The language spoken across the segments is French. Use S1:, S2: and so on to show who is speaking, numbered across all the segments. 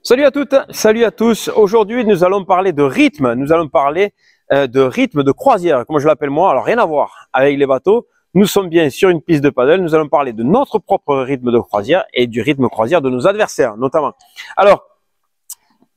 S1: Salut à toutes, salut à tous. Aujourd'hui, nous allons parler de rythme. Nous allons parler de rythme de croisière, comme je l'appelle moi. Alors, rien à voir avec les bateaux. Nous sommes bien sur une piste de paddle. Nous allons parler de notre propre rythme de croisière et du rythme croisière de nos adversaires, notamment. Alors,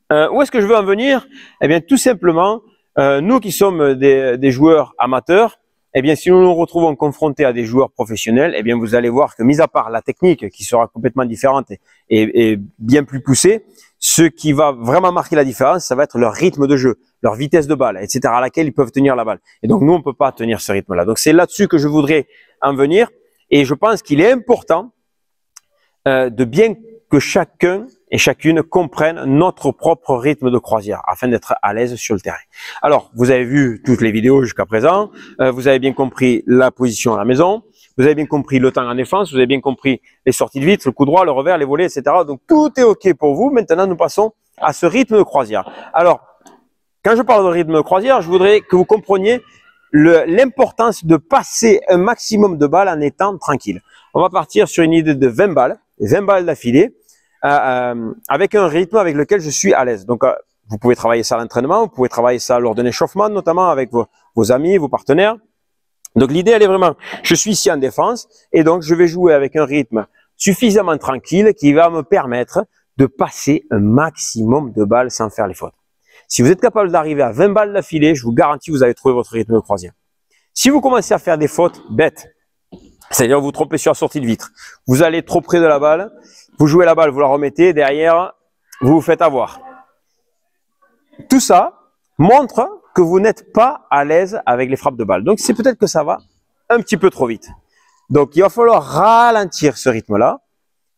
S1: où est-ce que je veux en venir? Eh bien, tout simplement, nous qui sommes des joueurs amateurs, eh bien, si nous nous retrouvons confrontés à des joueurs professionnels, eh bien, vous allez voir que, mis à part la technique qui sera complètement différente et bien plus poussée, ce qui va vraiment marquer la différence, ça va être leur rythme de jeu, leur vitesse de balle, etc., à laquelle ils peuvent tenir la balle. Et donc, nous, on ne peut pas tenir ce rythme-là. Donc, c'est là-dessus que je voudrais en venir. Et je pense qu'il est important de bien que chacun et chacune comprenne notre propre rythme de croisière afin d'être à l'aise sur le terrain. Alors, vous avez vu toutes les vidéos jusqu'à présent. Vous avez bien compris la position à la maison. Vous avez bien compris le temps en défense, vous avez bien compris les sorties de vitre, le coup droit, le revers, les volets, etc. Donc, tout est OK pour vous. Maintenant, nous passons à ce rythme de croisière. Alors, quand je parle de rythme de croisière, je voudrais que vous compreniez l'importance de passer un maximum de balles en étant tranquille. On va partir sur une idée de 20 balles d'affilée, avec un rythme avec lequel je suis à l'aise. Donc, vous pouvez travailler ça à l'entraînement, vous pouvez travailler ça lors d'un échauffement, notamment avec vos amis, vos partenaires. Donc l'idée, elle est vraiment, je suis ici en défense et donc je vais jouer avec un rythme suffisamment tranquille qui va me permettre de passer un maximum de balles sans faire les fautes. Si vous êtes capable d'arriver à 20 balles d'affilée, je vous garantis, vous avez trouvé votre rythme de croisière. Si vous commencez à faire des fautes bêtes, c'est-à-dire vous trompez sur la sortie de vitre, vous allez trop près de la balle, vous jouez la balle, vous la remettez, derrière, vous vous faites avoir. Tout ça montre que vous n'êtes pas à l'aise avec les frappes de balle. Donc, c'est peut-être que ça va un petit peu trop vite. Donc, il va falloir ralentir ce rythme-là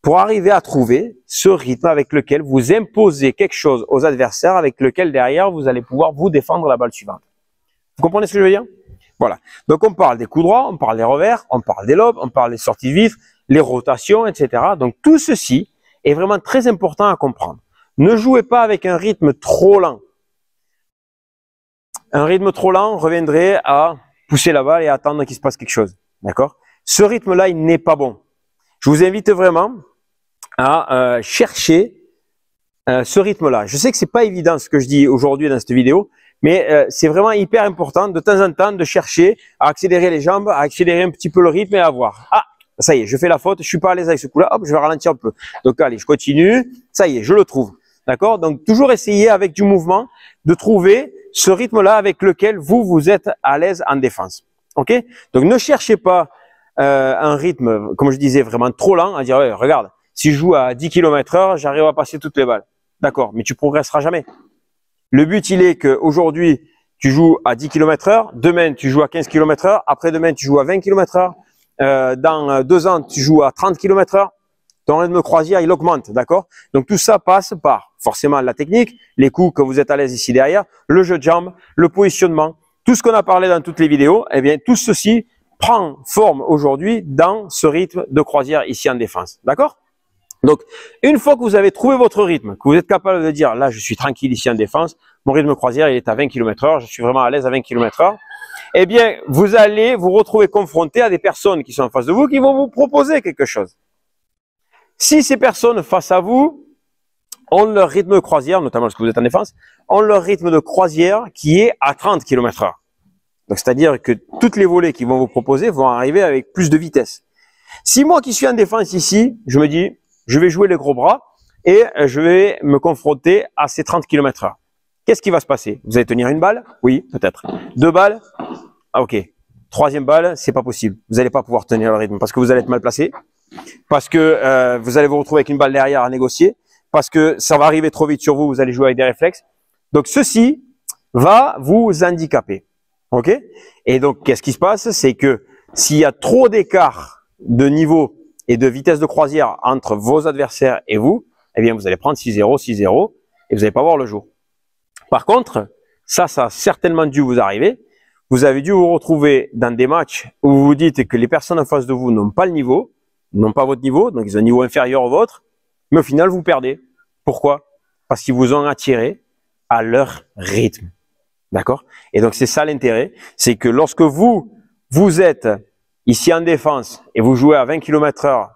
S1: pour arriver à trouver ce rythme avec lequel vous imposez quelque chose aux adversaires, avec lequel derrière, vous allez pouvoir vous défendre la balle suivante. Vous comprenez ce que je veux dire? Voilà. Donc, on parle des coups droits, on parle des revers, on parle des lobes, on parle des sorties de vitres, les rotations, etc. Donc, tout ceci est vraiment très important à comprendre. Ne jouez pas avec un rythme trop lent. Un rythme trop lent reviendrait à pousser la balle et à attendre qu'il se passe quelque chose. D'accord? Ce rythme-là, il n'est pas bon. Je vous invite vraiment à chercher ce rythme-là. Je sais que c'est pas évident ce que je dis aujourd'hui dans cette vidéo, mais c'est vraiment hyper important de temps en temps de chercher à accélérer les jambes, à accélérer un petit peu le rythme et à voir. Ah, ça y est, je fais la faute, je suis pas à l'aise avec ce coup-là, hop, je vais ralentir un peu. Donc allez, je continue, ça y est, je le trouve. D'accord? Donc toujours essayer avec du mouvement de trouver ce rythme-là avec lequel vous êtes à l'aise en défense. Ok? Donc ne cherchez pas un rythme, comme je disais, vraiment trop lent, à dire ouais, regarde, si je joue à 10 km/h, j'arrive à passer toutes les balles. D'accord, mais tu progresseras jamais. Le but, il est qu'aujourd'hui, tu joues à 10 km/h, demain, tu joues à 15 km/h, après-demain, tu joues à 20 km/h, dans 2 ans, tu joues à 30 km/h. Ton rythme de croisière, il augmente, d'accord? Donc tout ça passe par forcément la technique, les coups que vous êtes à l'aise ici derrière, le jeu de jambes, le positionnement, tout ce qu'on a parlé dans toutes les vidéos, eh bien tout ceci prend forme aujourd'hui dans ce rythme de croisière ici en défense, d'accord? Donc une fois que vous avez trouvé votre rythme, que vous êtes capable de dire là je suis tranquille ici en défense, mon rythme de croisière il est à 20 km/h, je suis vraiment à l'aise à 20 km/h, eh bien vous allez vous retrouver confronté à des personnes qui sont en face de vous qui vont vous proposer quelque chose. Si ces personnes face à vous ont leur rythme de croisière, notamment lorsque vous êtes en défense, ont leur rythme de croisière qui est à 30 km/h. Donc, c'est-à-dire que toutes les volées qu'ils vont vous proposer vont arriver avec plus de vitesse. Si moi qui suis en défense ici, je me dis, je vais jouer les gros bras et je vais me confronter à ces 30 km/h. Qu'est-ce qui va se passer? Vous allez tenir une balle? Oui, peut-être. 2 balles? Ah, ok. 3e balle, c'est pas possible. Vous n'allez pas pouvoir tenir le rythme parce que vous allez être mal placé. Parce que vous allez vous retrouver avec une balle derrière à négocier, parce que ça va arriver trop vite sur vous, vous allez jouer avec des réflexes. Donc ceci va vous handicaper. Ok? Et donc qu'est-ce qui se passe? C'est que s'il y a trop d'écart de niveau et de vitesse de croisière entre vos adversaires et vous, eh bien vous allez prendre 6-0, 6-0 et vous n'allez pas voir le jour. Par contre, ça a certainement dû vous arriver. Vous avez dû vous retrouver dans des matchs où vous vous dites que les personnes en face de vous n'ont pas le niveau, n'ont pas votre niveau, donc ils ont un niveau inférieur au vôtre, mais au final, vous perdez. Pourquoi? Parce qu'ils vous ont attiré à leur rythme. D'accord? Et donc, c'est ça l'intérêt, c'est que lorsque vous êtes ici en défense et vous jouez à 20 km/h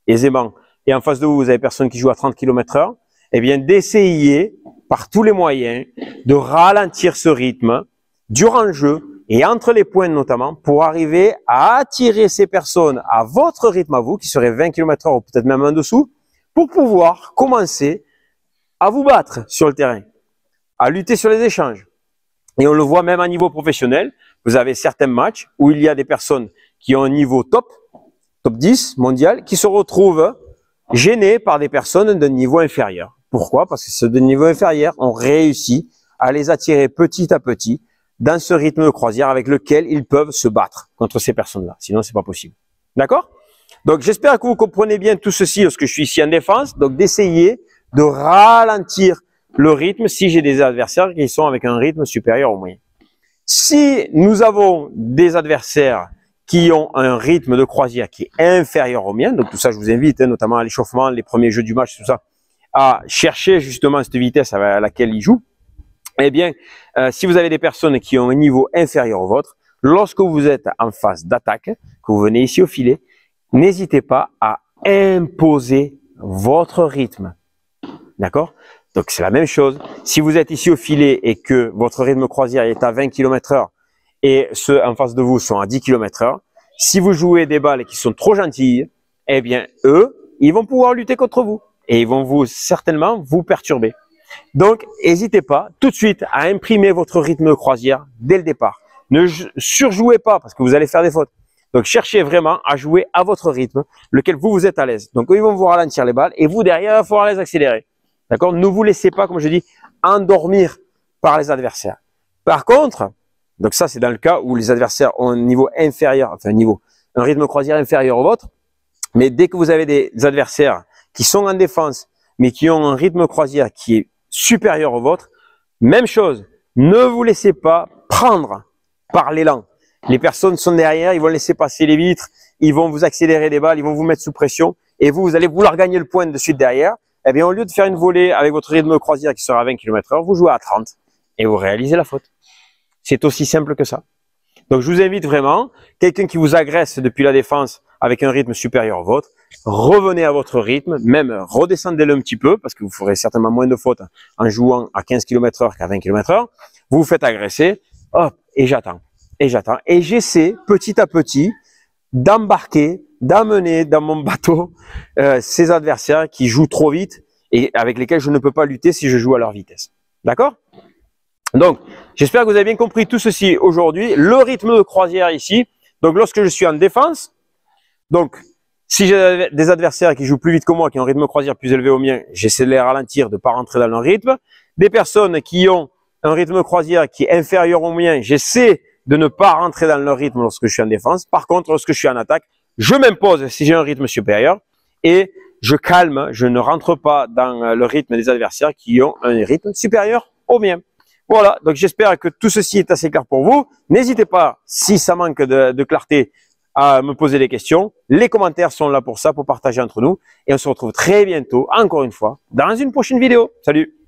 S1: aisément, et en face de vous, vous avez personne qui joue à 30 km/h, eh bien, d'essayer par tous les moyens de ralentir ce rythme durant le jeu et entre les points notamment pour arriver à attirer ces personnes à votre rythme à vous, qui serait 20 km/h ou peut-être même en dessous, pour pouvoir commencer à vous battre sur le terrain, à lutter sur les échanges. Et on le voit même à niveau professionnel. Vous avez certains matchs où il y a des personnes qui ont un niveau top 10 mondial, qui se retrouvent gênées par des personnes d'un niveau inférieur. Pourquoi? Parce que ceux de niveau inférieur ont réussi à les attirer petit à petit dans ce rythme de croisière avec lequel ils peuvent se battre contre ces personnes-là. Sinon, c'est pas possible. D'accord? Donc, j'espère que vous comprenez bien tout ceci lorsque je suis ici en défense. Donc, d'essayer de ralentir le rythme si j'ai des adversaires qui sont avec un rythme supérieur au moyen. Si nous avons des adversaires qui ont un rythme de croisière qui est inférieur au mien, donc tout ça, je vous invite, notamment à l'échauffement, les premiers jeux du match, tout ça, à chercher justement cette vitesse à laquelle ils jouent. Eh bien, si vous avez des personnes qui ont un niveau inférieur au vôtre, lorsque vous êtes en phase d'attaque, que vous venez ici au filet, n'hésitez pas à imposer votre rythme. D'accord? Donc, c'est la même chose. Si vous êtes ici au filet et que votre rythme croisière est à 20 km/h et ceux en face de vous sont à 10 km/h, si vous jouez des balles qui sont trop gentilles, eh bien, eux, ils vont pouvoir lutter contre vous et ils vont certainement vous perturber. Donc, n'hésitez pas tout de suite à imprimer votre rythme de croisière dès le départ. Ne surjouez pas parce que vous allez faire des fautes. Donc, cherchez vraiment à jouer à votre rythme, lequel vous êtes à l'aise. Donc, eux, ils vont vous ralentir les balles et vous, derrière, il va falloir les accélérer. D'accord? Ne vous laissez pas, comme je dis, endormir par les adversaires. Par contre, donc ça, c'est dans le cas où les adversaires ont un niveau inférieur, enfin un rythme de croisière inférieur au vôtre. Mais dès que vous avez des adversaires qui sont en défense, mais qui ont un rythme de croisière qui est supérieur au vôtre, même chose. Ne vous laissez pas prendre par l'élan. Les personnes sont derrière, ils vont laisser passer les vitres, ils vont vous accélérer des balles, ils vont vous mettre sous pression et vous allez vouloir gagner le point de suite derrière. Eh bien, au lieu de faire une volée avec votre rythme de croisière qui sera à 20 km/h, vous jouez à 30 et vous réalisez la faute. C'est aussi simple que ça. Donc, je vous invite vraiment, quelqu'un qui vous agresse depuis la défense avec un rythme supérieur au vôtre, revenez à votre rythme, même redescendez-le un petit peu parce que vous ferez certainement moins de fautes en jouant à 15 km/h qu'à 20 km/h. Vous vous faites agresser, hop, et j'attends. Et j'attends. Et j'essaie petit à petit d'embarquer, d'amener dans mon bateau ces adversaires qui jouent trop vite et avec lesquels je ne peux pas lutter si je joue à leur vitesse. D'accord? Donc, j'espère que vous avez bien compris tout ceci aujourd'hui. Le rythme de croisière ici. Donc, lorsque je suis en défense, donc, si j'ai des adversaires qui jouent plus vite que moi, qui ont un rythme de croisière plus élevé au mien, j'essaie de les ralentir, de ne pas rentrer dans leur rythme. Des personnes qui ont un rythme de croisière qui est inférieur au mien, j'essaie de ne pas rentrer dans leur rythme lorsque je suis en défense. Par contre, lorsque je suis en attaque, je m'impose si j'ai un rythme supérieur et je calme, je ne rentre pas dans le rythme des adversaires qui ont un rythme supérieur au mien. Voilà, donc j'espère que tout ceci est assez clair pour vous. N'hésitez pas, si ça manque de clarté, à me poser des questions. Les commentaires sont là pour ça, pour partager entre nous. Et on se retrouve très bientôt, encore une fois, dans une prochaine vidéo. Salut!